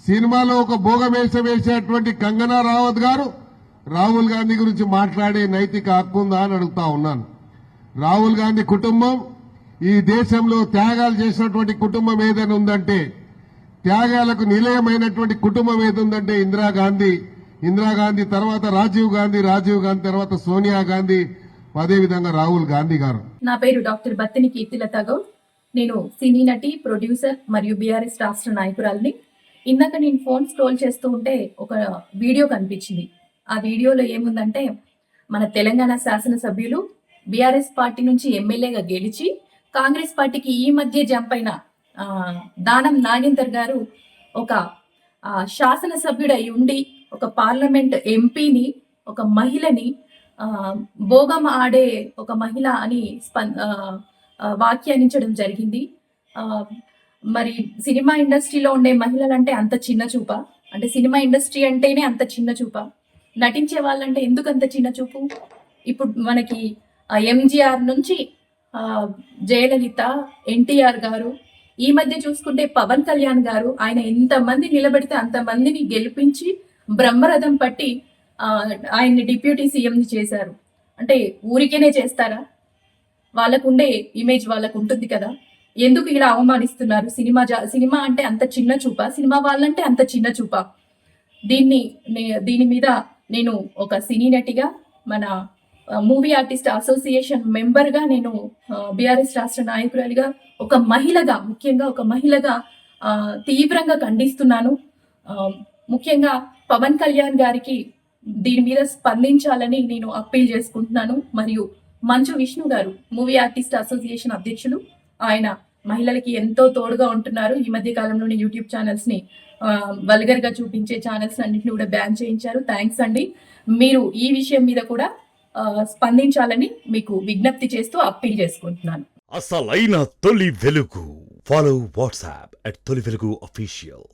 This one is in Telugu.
సినిమాలో ఒక భోగమేషం వేసేటువంటి కంగనా రావత్ గారు రాహుల్ గాంధీ గురించి మాట్లాడే నైతిక హక్కు ఉందా అని అడుగుతా ఉన్నాను. రాహుల్ గాంధీ కుటుంబం ఈ దేశంలో త్యాగాలు చేసినటువంటి కుటుంబం ఏదైనా ఉందంటే, త్యాగాలకు నిలయమైనటువంటి కుటుంబం ఏదుందంటే ఇందిరాగాంధీ తర్వాత రాజీవ్ గాంధీ తర్వాత సోనియా గాంధీ, అదేవిధంగా రాహుల్ గాంధీ గారు. నా పేరు డాక్టర్ బత్తిని కీర్తిలత గౌడ్. నేను సినీ నటి, ప్రొడ్యూసర్ మరియు బీఆర్ఎస్ రాష్ట్ర నాయకురాలిని. ఇందాక నేను ఫోన్ స్క్రోల్ చేస్తూ ఉంటే ఒక వీడియో కనిపించింది. ఆ వీడియోలో ఏముందంటే, మన తెలంగాణ శాసనసభ్యులు బీఆర్ఎస్ పార్టీ నుంచి ఎమ్మెల్యేగా గెలిచి కాంగ్రెస్ పార్టీకి ఈ మధ్య జంప్ అయిన దానం నాగేందర్ గారు ఒక శాసనసభ్యుడై ఉండి ఒక పార్లమెంట్ ఎంపీని, ఒక మహిళని భోగం ఆడే ఒక మహిళ అని వ్యాఖ్యానించడం జరిగింది. మరి సినిమా ఇండస్ట్రీలో ఉండే మహిళలంటే అంత చిన్న చూప? అంటే సినిమా ఇండస్ట్రీ అంటేనే అంత చిన్న చూప? నటించే వాళ్ళంటే ఎందుకు అంత చిన్న చూపు? ఇప్పుడు మనకి ఎంజీఆర్ నుంచి జయలలిత, ఎన్టీఆర్ గారు, ఈ మధ్య చూసుకుంటే పవన్ కళ్యాణ్ గారు, ఆయన ఎంతమంది నిలబెడితే అంతమందిని గెలిపించి బ్రహ్మరథం పట్టి ఆయన్ని డిప్యూటీ సీఎంని చేశారు. అంటే ఊరికేనే చేస్తారా? వాళ్ళకుండే ఇమేజ్ వాళ్ళకు ఉంటుంది కదా. ఎందుకు ఇలా అవమానిస్తున్నారు? సినిమా అంటే అంత చిన్న చూప? సినిమా వాళ్ళంటే అంత చిన్న చూప? దీని మీద నేను ఒక సినీ నటిగా, మన మూవీ ఆర్టిస్ట్ అసోసియేషన్ మెంబర్గా, నేను బీఆర్ఎస్ రాష్ట్ర నాయకురాలిగా, ఒక మహిళగా, ముఖ్యంగా ఒక మహిళగా తీవ్రంగా ఖండిస్తున్నాను. ముఖ్యంగా పవన్ కళ్యాణ్ గారికి దీని మీద స్పందించాలని నేను అప్పీల్ చేసుకుంటున్నాను. మరియు మంచు విష్ణు గారు, మూవీ ఆర్టిస్ట్ అసోసియేషన్ అధ్యక్షులు, ఆయన మహిళలకి ఎంతో తోడుగా ఉంటున్నారు. ఈ మధ్య కాలంలోనే యూట్యూబ్ ఛానల్స్ ని వల్గర్ గా చూపించే ఛానల్స్ అన్నింటినీ కూడా బ్యాన్ చేయించారు. థ్యాంక్స్ అండి. మీరు ఈ విషయం మీద కూడా స్పందించాలని మీకు విజ్ఞప్తి చేస్తూ అప్పీల్ చేసుకుంటున్నాను. అసలైన తొలి వెలుగు. ఫాలో వాట్సాప్ @తొలి వెలుగు అఫీషియల్.